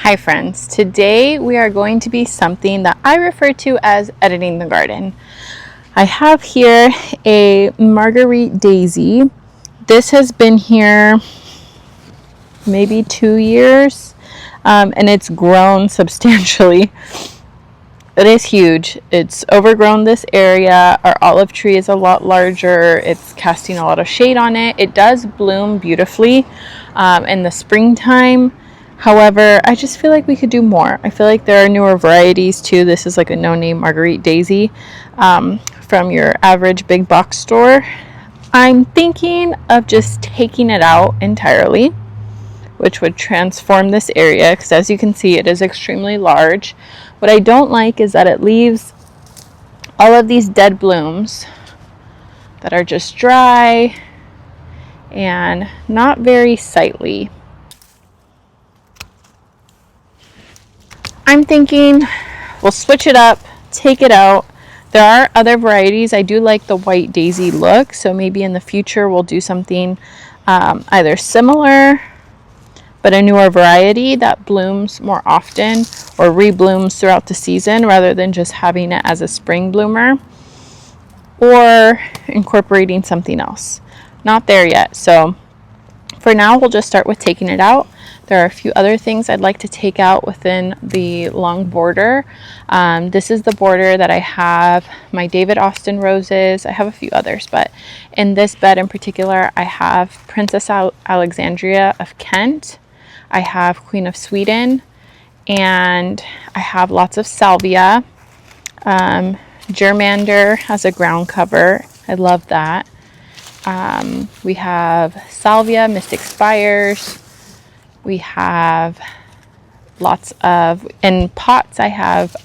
Hi friends, today we are going to be something that I refer to as editing the garden. I have here a Marguerite daisy. This has been here maybe 2 years and it's grown substantially. It is huge. It's overgrown this area. Our olive tree is a lot larger. It's casting a lot of shade on it. It does bloom beautifully in the springtime. However, I just feel like we could do more. I feel like there are newer varieties too. This is like a no-name Marguerite daisy from your average big box store. I'm thinking of just taking it out entirely, which would transform this area because as you can see, it is extremely large. What I don't like is that it leaves all of these dead blooms that are just dry and not very sightly. I'm thinking we'll switch it up, take it out. There are other varieties. I do like the white daisy look, so maybe in the future we'll do something either similar but a newer variety that blooms more often or reblooms throughout the season rather than just having it as a spring bloomer, or incorporating something else. Not there yet, so for now we'll just start with taking it out. There are a few other things I'd like to take out within the long border. This is the border that I have my David Austin roses. I have a few others, but in this bed in particular, I have Princess Alexandria of Kent. I have Queen of Sweden, and I have lots of Salvia. Germander has a ground cover. I love that. We have Salvia, Mystic Spires. We have lots of, in pots I have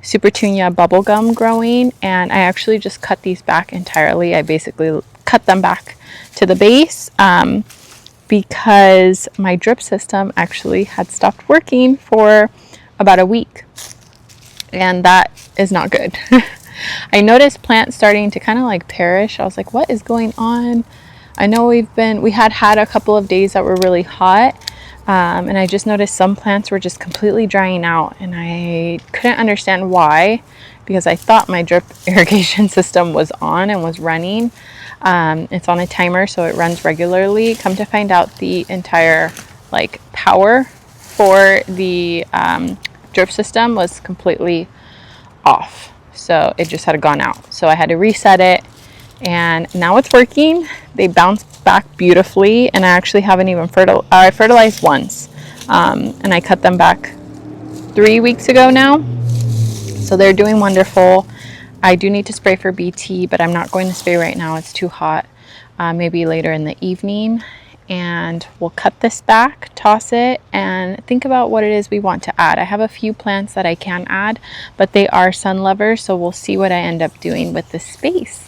Supertunia bubblegum growing, and I actually just cut these back entirely. I basically cut them back to the base because my drip system actually had stopped working for about a week, and that is not good. I noticed plants starting to kind of like perish. I was like, what is going on? I know we had a couple of days that were really hot, and I just noticed some plants were just completely drying out, and I couldn't understand why, because I thought my drip irrigation system was on and was running. It's on a timer, so it runs regularly. Come to find out, the entire power for the drip system was completely off, so it just had gone out. So I had to reset it, and now it's working. They bounced back beautifully, and I actually haven't even I fertilized once, and I cut them back 3 weeks ago now, so they're doing wonderful. I do need to spray for BT, but I'm not going to spray right now. It's too hot. Maybe later in the evening, and we'll cut this back, toss it, and think about what it is we want to add. I have a few plants that I can add, but they are sun lovers, so we'll see what I end up doing with this space.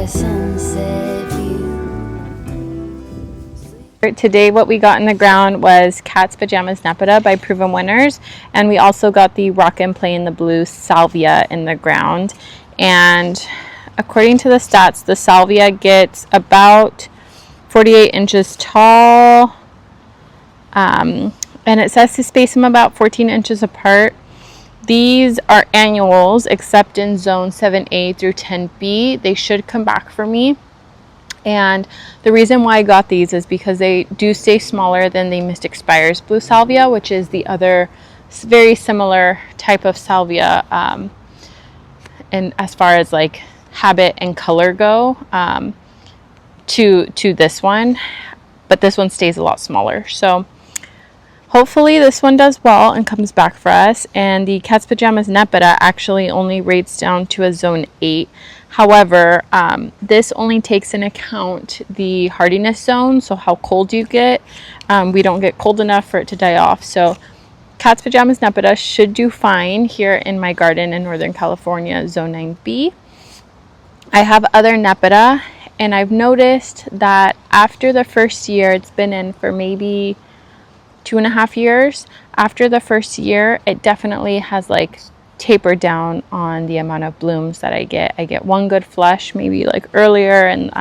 Sunset view. Today what we got in the ground was Cats Pajamas Nepeta by Proven Winners, and we also got the Rockin Playin the Blue Salvia in the ground. And according to the stats, the Salvia gets about 48 inches tall, and it says to space them about 14 inches apart. These are annuals except in zone 7A through 10B. They should come back for me. And the reason why I got these is because they do stay smaller than the Mist Expires Blue Salvia, which is the other very similar type of salvia, and as far as like habit and color go, to this one, but this one stays a lot smaller. So hopefully this one does well and comes back for us. And the Cats Pajamas Nepeta actually only rates down to a zone 8. However, this only takes into account the hardiness zone, so how cold you get. We don't get cold enough for it to die off. So Cats Pajamas Nepeta should do fine here in my garden in Northern California, zone 9B. I have other Nepeta, and I've noticed that after the first year, it's been in for maybe 2.5 years. After the first year, it definitely has like tapered down on the amount of blooms that I get. I get one good flush, maybe like earlier in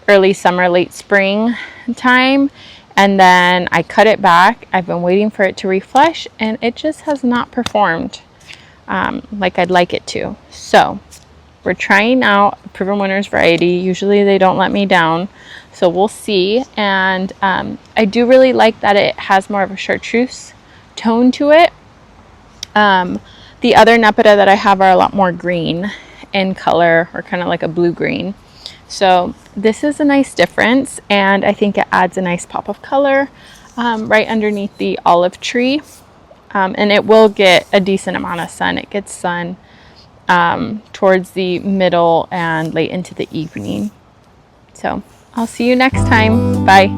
early summer, late spring time, and then I cut it back. I've been waiting for it to reflush, and it just has not performed like I'd like it to. So we're trying out Proven Winners variety. Usually they don't let me down, so we'll see. And I do really like that it has more of a chartreuse tone to it. The other Nepeta that I have are a lot more green in color, or kind of like a blue-green. So this is a nice difference, and I think it adds a nice pop of color right underneath the olive tree. And it will get a decent amount of sun. It gets sun towards the middle and late into the evening. So I'll see you next time. Bye.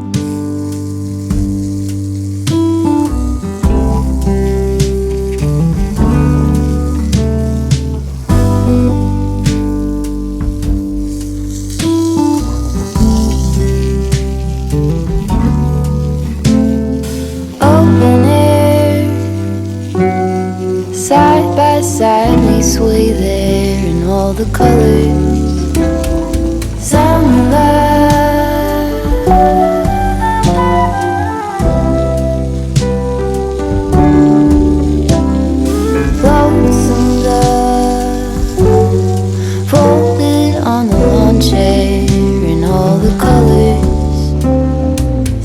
Side by side we sway there in all the colors. Summer love, floatsome dove, folded on the lawn chair in all the colors.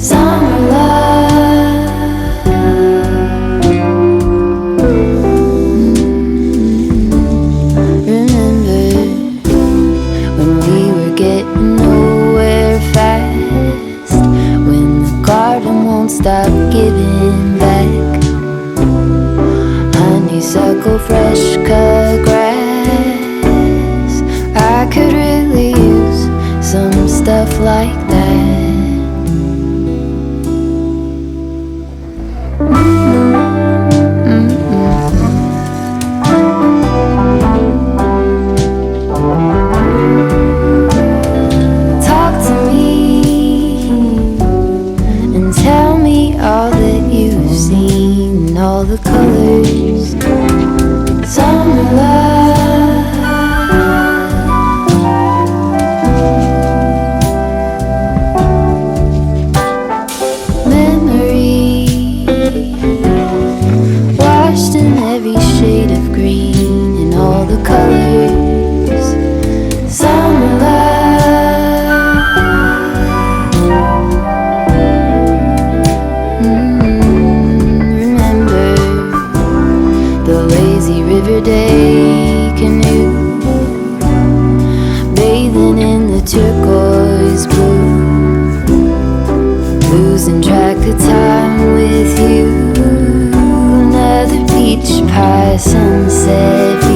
Summer love. Stop giving back. Honeysuckle, fresh cut grass. I could really use some stuff like that. All the colors, summer love, memory, washed in every shade of green in all the colors, summer love. Riverday canoe, bathing in the turquoise blue, losing track of time with you. Another beach pie sunset.